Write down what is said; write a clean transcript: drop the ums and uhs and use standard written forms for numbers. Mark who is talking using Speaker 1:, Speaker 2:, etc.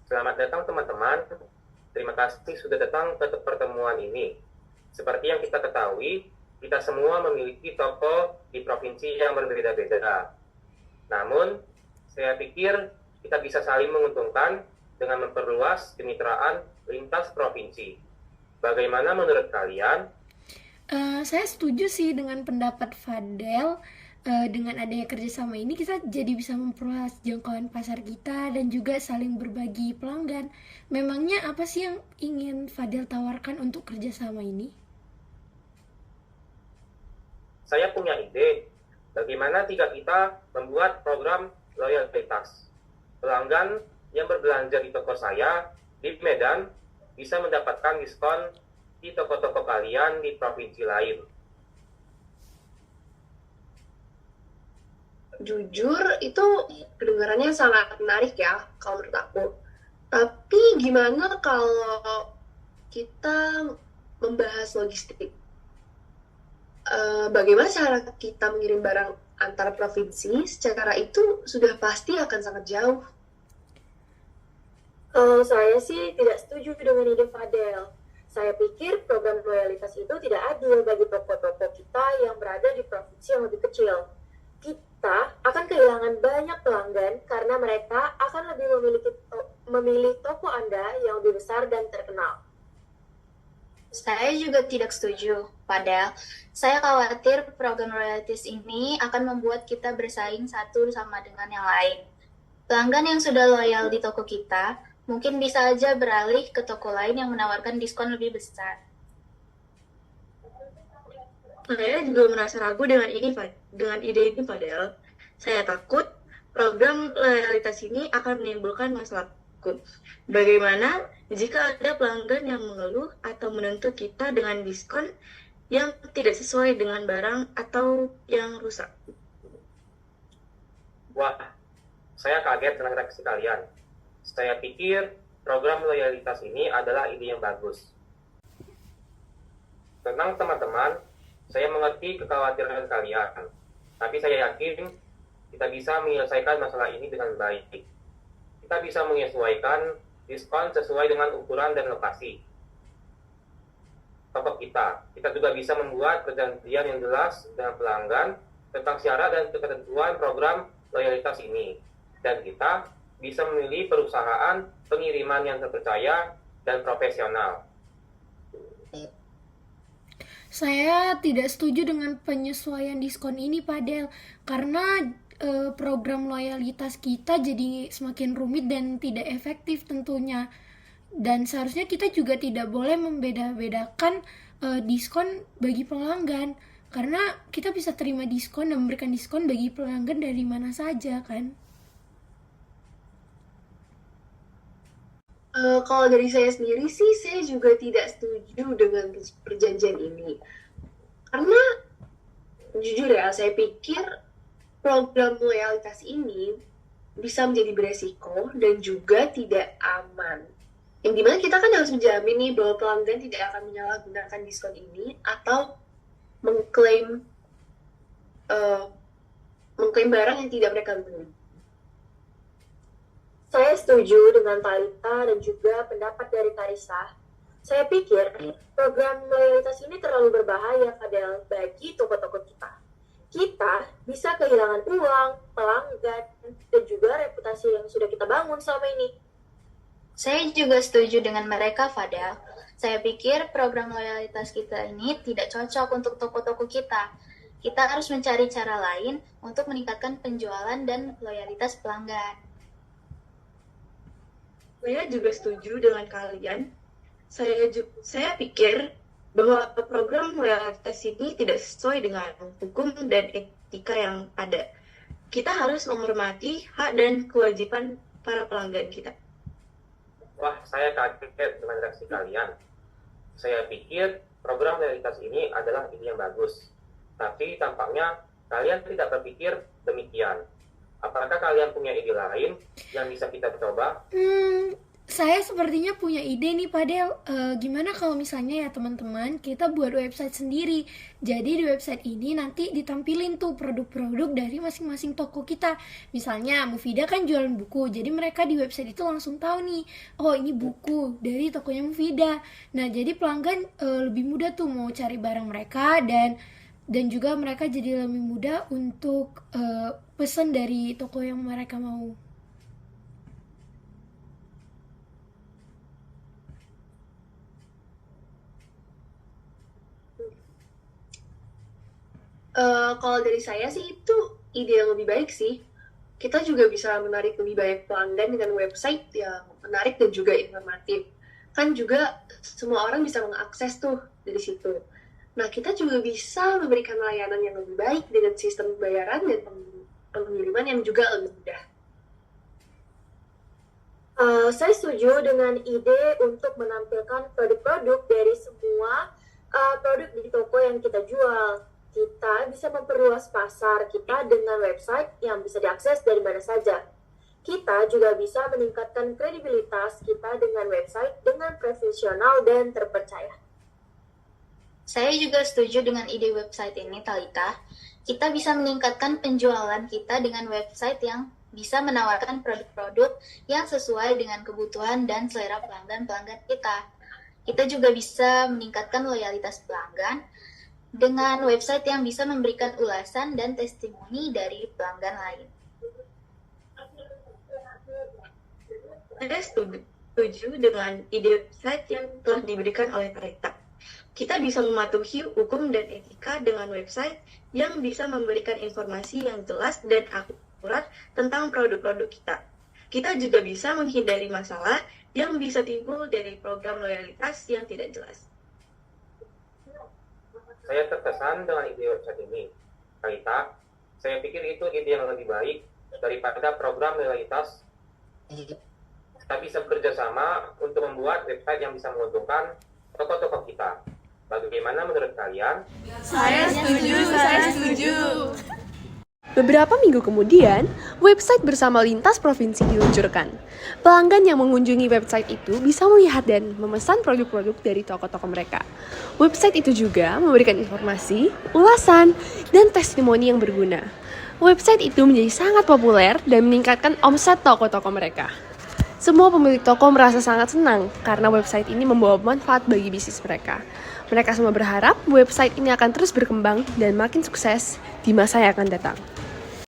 Speaker 1: Selamat datang teman-teman. Terima kasih sudah datang ke pertemuan ini. Seperti yang kita ketahui, kita semua memiliki toko di provinsi yang berbeda-beda. Namun, saya pikir kita bisa saling menguntungkan dengan memperluas kemitraan lintas provinsi. Bagaimana menurut kalian?
Speaker 2: Saya setuju sih dengan pendapat Fadel. Dengan adanya kerjasama ini kita jadi bisa memperluas jangkauan pasar kita dan juga saling berbagi pelanggan. Memangnya apa sih yang ingin Fadel tawarkan untuk kerjasama ini?
Speaker 1: Saya punya ide. Bagaimana jika kita membuat program loyalitas? Pelanggan yang berbelanja di toko saya di Medan bisa mendapatkan diskon di toko-toko kalian di provinsi lain.
Speaker 3: Jujur, itu kedengarannya sangat menarik ya, kalau menurut aku. Tapi gimana kalau kita membahas logistik? Bagaimana cara kita mengirim barang antar provinsi? Secara itu sudah pasti akan sangat jauh.
Speaker 4: Saya sih tidak setuju dengan ide Fadel. Saya pikir program loyalitas itu tidak adil bagi toko-toko kita yang berada di provinsi yang lebih kecil. Kita akan kehilangan banyak pelanggan karena mereka akan lebih memilih toko Anda yang lebih besar dan terkenal.
Speaker 5: Saya juga tidak setuju. Padahal, saya khawatir program royalties ini akan membuat kita bersaing satu sama dengan yang lain. Pelanggan yang sudah loyal di toko kita mungkin bisa aja beralih ke toko lain yang menawarkan diskon lebih besar.
Speaker 6: Saya juga merasa ragu dengan ide ini, padahal saya takut program loyalitas ini akan menimbulkan masalah. Bagaimana jika ada pelanggan yang mengeluh atau menuntut kita dengan diskon yang tidak sesuai dengan barang atau yang rusak?
Speaker 1: Wah, saya kaget dengan reaksi kalian. Saya pikir program loyalitas ini adalah ide yang bagus. Tenang teman-teman, saya mengerti kekhawatiran kalian. Tapi saya yakin kita bisa menyelesaikan masalah ini dengan baik. Kita bisa menyesuaikan diskon sesuai dengan ukuran dan lokasi toko kita. Kita juga bisa membuat perjanjian yang jelas dengan pelanggan tentang syarat dan ketentuan program loyalitas ini. Dan kita bisa memilih perusahaan pengiriman yang terpercaya dan profesional.
Speaker 2: Saya tidak setuju dengan penyesuaian diskon ini, Padel, karena program loyalitas kita jadi semakin rumit dan tidak efektif tentunya. Dan seharusnya kita juga tidak boleh membeda-bedakan diskon bagi pelanggan, karena kita bisa terima diskon dan memberikan diskon bagi pelanggan dari mana saja, kan?
Speaker 3: Kalau dari saya sendiri sih, saya juga tidak setuju dengan perjanjian ini. Karena jujur ya, saya pikir program loyalitas ini bisa menjadi beresiko dan juga tidak aman. Yang dimana kita kan harus menjamin nih bahwa pelanggan tidak akan menyalahgunakan diskon ini atau mengklaim barang yang tidak mereka beli.
Speaker 4: Saya setuju dengan Talita dan juga pendapat dari Karisa. Saya pikir program loyalitas ini terlalu berbahaya Fadel bagi toko-toko kita. Kita bisa kehilangan uang, pelanggan, dan juga reputasi yang sudah kita bangun selama ini.
Speaker 5: Saya juga setuju dengan mereka, Fadel. Saya pikir program loyalitas kita ini tidak cocok untuk toko-toko kita. Kita harus mencari cara lain untuk meningkatkan penjualan dan loyalitas pelanggan.
Speaker 6: Saya juga setuju dengan kalian. Saya pikir bahwa program loyalitas ini tidak sesuai dengan hukum dan etika yang ada. Kita harus menghormati hak dan kewajiban para pelanggan kita.
Speaker 1: Wah, saya kaget dengan reaksi kalian. Saya pikir program loyalitas ini adalah ide yang bagus. Tapi tampaknya kalian tidak berpikir demikian. Apakah kalian punya ide lain yang bisa kita coba?
Speaker 2: Saya sepertinya punya ide nih Padel. Gimana kalau misalnya ya teman-teman kita buat website sendiri. Jadi di website ini nanti ditampilin tuh produk-produk dari masing-masing toko kita. Misalnya Mufida kan jualan buku, jadi mereka di website itu langsung tahu nih, oh ini buku dari tokonya Mufida. Nah jadi pelanggan lebih mudah tuh mau cari barang mereka, dan juga mereka jadi lebih mudah untuk pesan dari toko yang mereka mau.
Speaker 3: Kalau dari saya sih itu ide yang lebih baik sih. Kita juga bisa menarik lebih banyak pelanggan dengan website yang menarik dan juga informatif. Kan juga semua orang bisa mengakses tuh dari situ. Nah, kita juga bisa memberikan layanan yang lebih baik dengan sistem pembayaran dan pengiriman yang juga lebih mudah.
Speaker 4: Saya setuju dengan ide untuk menampilkan produk-produk dari semua produk di toko yang kita jual. Kita bisa memperluas pasar kita dengan website yang bisa diakses dari mana saja. Kita juga bisa meningkatkan kredibilitas kita dengan website dengan profesional dan terpercaya.
Speaker 5: Saya juga setuju dengan ide website ini, Talita. Kita bisa meningkatkan penjualan kita dengan website yang bisa menawarkan produk-produk yang sesuai dengan kebutuhan dan selera pelanggan-pelanggan kita. Kita juga bisa meningkatkan loyalitas pelanggan dengan website yang bisa memberikan ulasan dan testimoni dari pelanggan lain.
Speaker 6: Saya setuju dengan ide website yang telah diberikan oleh Talita. Kita bisa mematuhi hukum dan etika dengan website yang bisa memberikan informasi yang jelas dan akurat tentang produk-produk kita. Kita juga bisa menghindari masalah yang bisa timbul dari program loyalitas yang tidak jelas.
Speaker 1: Saya terkesan dengan ide website ini. Talita, saya pikir itu ide yang lebih baik daripada program loyalitas. Kita bisa bekerja sama untuk membuat website yang bisa menguntungkan toko-toko kita. Bagaimana menurut kalian?
Speaker 7: Saya setuju.
Speaker 8: Beberapa minggu kemudian, website bersama lintas provinsi diluncurkan. Pelanggan yang mengunjungi website itu bisa melihat dan memesan produk-produk dari toko-toko mereka. Website itu juga memberikan informasi, ulasan, dan testimoni yang berguna. Website itu menjadi sangat populer dan meningkatkan omset toko-toko mereka. Semua pemilik toko merasa sangat senang karena website ini membawa manfaat bagi bisnis mereka. Mereka semua berharap website ini akan terus berkembang dan makin sukses di masa yang akan datang.